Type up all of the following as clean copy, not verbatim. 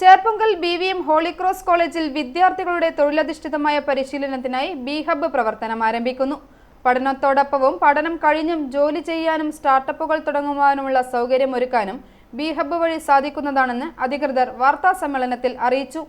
Cherpunkal BVM holy cross കോളേജിൽ വിദ്യാർത്ഥികളുടെ തൊഴിലധിഷ്ഠിതമായ പരിശീലനത്തിനായി ബി-ഹബ് പ്രവർത്തനം ആരംഭിക്കുന്നു. പഠനത്തോടൊപ്പവും പഠനം കഴിഞ്ഞും ജോലി ചെയ്യാനും സ്റ്റാർട്ടപ്പുകൾ തുടങ്ങുവാനുമുള്ള സൗകര്യമൊരുക്കാനും ബി-ഹബ് വഴി സാധിക്കുന്നതാണെന്ന് അധികൃതർ വാർത്താസമ്മേളനത്തിൽ അറിയിച്ചു.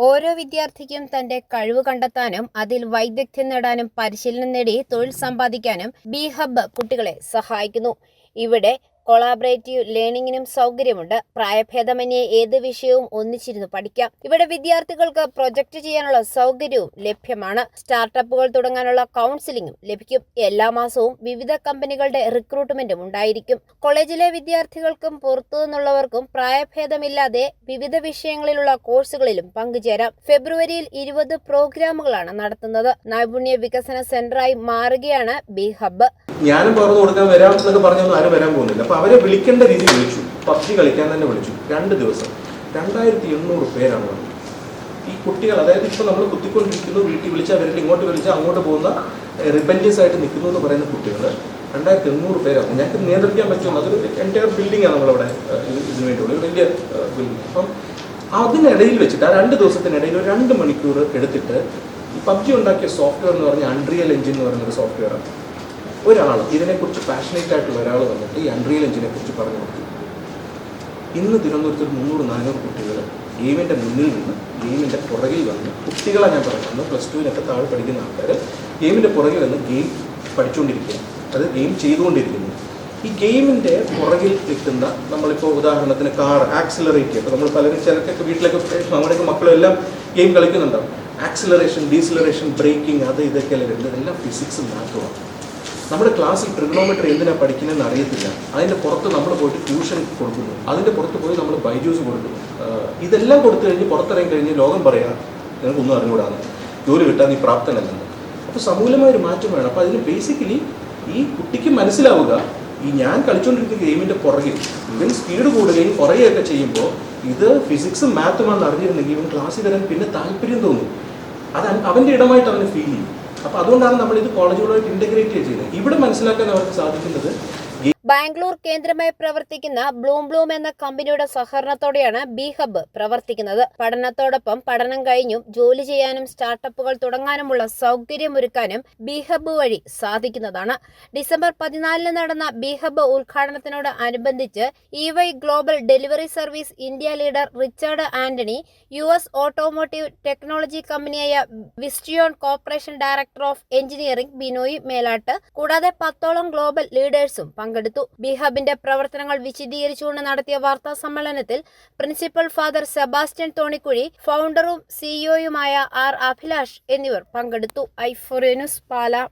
ഓരോ വിദ്യാർത്ഥിക്കും തന്റെ കഴിവ് കണ്ടെത്താനും അതിൽ വൈദഗ്ധ്യം നേടാനും പരിശീലനം നേടി തൊഴിൽ സമ്പാദിക്കാനും ബി-ഹബ് കുട്ടികളെ സഹായിക്കുന്നു. ഇവിടെ കൊളാബറേറ്റീവ് ലേണിംഗിനും സൗകര്യമുണ്ട്. പ്രായഭേദമന്യേ ഏത് വിഷയവും ഒന്നിച്ചിരുന്ന് പഠിക്കാം. ഇവിടെ വിദ്യാർത്ഥികൾക്ക് പ്രൊജക്ട് ചെയ്യാനുള്ള സൗകര്യവും ലഭ്യമാണ്. സ്റ്റാർട്ടപ്പുകൾ തുടങ്ങാനുള്ള കൗൺസിലിംഗും ലഭിക്കും. എല്ലാ മാസവും വിവിധ കമ്പനികളുടെ റിക്രൂട്ട്മെന്റും ഉണ്ടായിരിക്കും. കോളേജിലെ വിദ്യാർത്ഥികൾക്കും പുറത്തുനിന്നുള്ളവർക്കും പ്രായഭേദമില്ലാതെ വിവിധ വിഷയങ്ങളിലുള്ള കോഴ്സുകളിലും പങ്കുചേരാം. ഫെബ്രുവരിയിൽ 20 പ്രോഗ്രാമുകളാണ് നടത്തുന്നത്. നൈപുണ്യ വികസന സെന്ററായി മാറുകയാണ് ബി-ഹബ്. ഞാനും പറഞ്ഞു കൊടുക്കാൻ വരാം എന്നൊക്കെ പറഞ്ഞൊന്നും ആരും വരാൻ പോകുന്നില്ല. അപ്പോൾ അവരെ വിളിക്കേണ്ട രീതി വിളിച്ചു. പബ്ജി കളിക്കാൻ തന്നെ വിളിച്ചു. 2 ദിവസം 2800 പേരാണ് വന്നത്. ഈ കുട്ടികൾ, അതായത് ഇപ്പോൾ നമ്മൾ കുത്തിക്കൊണ്ടിരിക്കുന്നു, വീട്ടിൽ വിളിച്ചാൽ അവരുടെ ഇങ്ങോട്ട് വിളിച്ചാൽ അങ്ങോട്ട് പോകുന്ന റിബല്യസ് ആയിട്ട് നിൽക്കുന്നു എന്ന് പറയുന്ന കുട്ടികൾ 2800 പേരാണ്. ഞങ്ങൾക്ക് നിയന്ത്രിക്കാൻ പറ്റുമെന്ന്. അതൊരു എൻ്റയർ ബിൽഡിങ്ങാണ് നമ്മളവിടെ ഇതിനു വേണ്ടിയുള്ള ഒരു വലിയ ബിൽഡിംഗ്. അപ്പം അതിനിടയിൽ വെച്ചിട്ട് ആ 2 ദിവസത്തിനിടയിൽ ഒരു 2 മണിക്കൂർ എടുത്തിട്ട് ഈ പബ്ജി ഉണ്ടാക്കിയ സോഫ്റ്റ്വെയർ എന്ന് പറഞ്ഞാൽ അൺറിയൽ എഞ്ചിൻ എന്ന് പറയുന്നൊരു സോഫ്റ്റ്വെയറാണ്. ഒരാൾ ഇതിനെക്കുറിച്ച് പാഷനേറ്റ് ആയിട്ടുള്ള ഒരാൾ വന്നിട്ട് ഈ അൺറിയൽ എഞ്ചിനെ കുറിച്ച് പറഞ്ഞു കൊടുത്തു. ഇന്ന് തിരുവനന്തപുരത്ത് 300-400 കുട്ടികൾ ഗെയിമിൻ്റെ മുന്നിൽ നിന്ന് ഗെയിമിൻ്റെ പുറകിൽ വന്ന്, കുട്ടികളെ ഞാൻ പറയുന്നത് +2 താഴെ പഠിക്കുന്ന ആൾക്കാർ ഗെയിമിൻ്റെ പുറകിൽ വന്ന് ഗെയിം പഠിച്ചുകൊണ്ടിരിക്കുകയാണ്. അത് ഗെയിം ചെയ്തുകൊണ്ടിരിക്കുന്നു. ഈ ഗെയിമിൻ്റെ പുറകിൽ കിട്ടുന്ന, നമ്മളിപ്പോൾ ഉദാഹരണത്തിന് കാർ ആക്സിലറേറ്റ് ചെയ്യുക. നമ്മൾ പലരും ചിലക്കൊക്കെ വീട്ടിലൊക്കെ നമ്മുടെയൊക്കെ മക്കളെല്ലാം ഗെയിം കളിക്കുന്നുണ്ടാവും. ആക്സിലറേഷൻ, ഡീസിലറേഷൻ, ബ്രേക്കിംഗ്, അത് ഇതൊക്കെയല്ലേ വരുന്നത്. ഇതെല്ലാം ഫിസിക്സും മാത്തുമാണ്. നമ്മുടെ ക്ലാസ്സിൽ ട്രിഗണോമെട്രി എന്തിനാണ് പഠിക്കുന്നതെന്ന് അറിയത്തില്ല. അതിൻ്റെ പുറത്ത് നമ്മൾ പോയിട്ട് ട്യൂഷൻ കൊടുക്കുന്നു. അതിൻ്റെ പുറത്ത് പോയി നമ്മൾ ബൈജൂസ് കൊടുക്കുന്നു. ഇതെല്ലാം കൊടുത്തു കഴിഞ്ഞ് പുറത്തിറങ്ങി കഴിഞ്ഞ് ലോകം പറയാം നിനക്കൊന്നും അറിഞ്ഞുകൂടാന്ന്, ജോലി കിട്ടാൻ നീ പ്രാപ്തനല്ലെന്ന്. അപ്പോൾ സമൂലമായൊരു മാറ്റം വേണം. അപ്പോൾ അതിന് ബേസിക്കലി ഈ കുട്ടിക്ക് മനസ്സിലാവുക, ഈ ഞാൻ കളിച്ചുകൊണ്ടിരിക്കുന്ന ഗെയിമിൻ്റെ പുറകിൽ ഇവൻ സ്പീഡ് കൂടുകയും കുറയുകയൊക്കെ ചെയ്യുമ്പോൾ ഇത് ഫിസിക്സും മാത്തുമാണെന്ന് അറിഞ്ഞിരുന്നെങ്കിൽ ഇവൻ ക്ലാസ്സിൽ വരാൻ പിന്നെ താല്പര്യം തോന്നും. അത് അവൻ്റെ ഇടമായിട്ട് അവന് ഫീൽ ചെയ്യും. അപ്പോൾ അതുകൊണ്ടാണ് നമ്മൾ ഇത് കോളേജുകളുമായിട്ട് ഇൻ്റഗ്രേറ്റ് ചെയ്യുന്നത്. ഇവിടെ മനസ്സിലാക്കാൻ അവർക്ക് സാധിക്കുന്നത് ബാംഗ്ലൂർ കേന്ദ്രമായി പ്രവർത്തിക്കുന്ന ബ്ലൂം എന്ന കമ്പനിയുടെ സഹകരണത്തോടെയാണ് ബി-ഹബ് പ്രവർത്തിക്കുന്നത്. പഠനത്തോടൊപ്പം പഠനം കഴിഞ്ഞും ജോലി ചെയ്യാനും സ്റ്റാർട്ടപ്പുകൾ തുടങ്ങാനുമുള്ള സൗകര്യമൊരുക്കാനും ബി-ഹബ് വഴി സാധിക്കുന്നതാണ്. ഡിസംബർ 14 നടന്ന ബി-ഹബ് ഉദ്ഘാടനത്തിനോട് അനുബന്ധിച്ച് EY global delivery service India leader Richard Antony, US automotive technology കമ്പനിയായ Visteon corporation director of engineering Binoy Melattu കൂടാതെ 10ഓളം ഗ്ലോബൽ ലീഡേഴ്സും പങ്കെടുത്തു. ബി-ഹബിന്റെ പ്രവർത്തനങ്ങൾ വിശദീകരിച്ചുകൊണ്ട് നടത്തിയ വാർത്താ സമ്മേളനത്തിൽ പ്രിൻസിപ്പൽ ഫാദർ സെബാസ്റ്റ്യൻ തോണിക്കുഴി, ഫൗണ്ടറും സിഇഒയുമായ R. അഭിലാഷ് എന്നിവർ പങ്കെടുത്തു. i4 ന്യൂസ് പാല.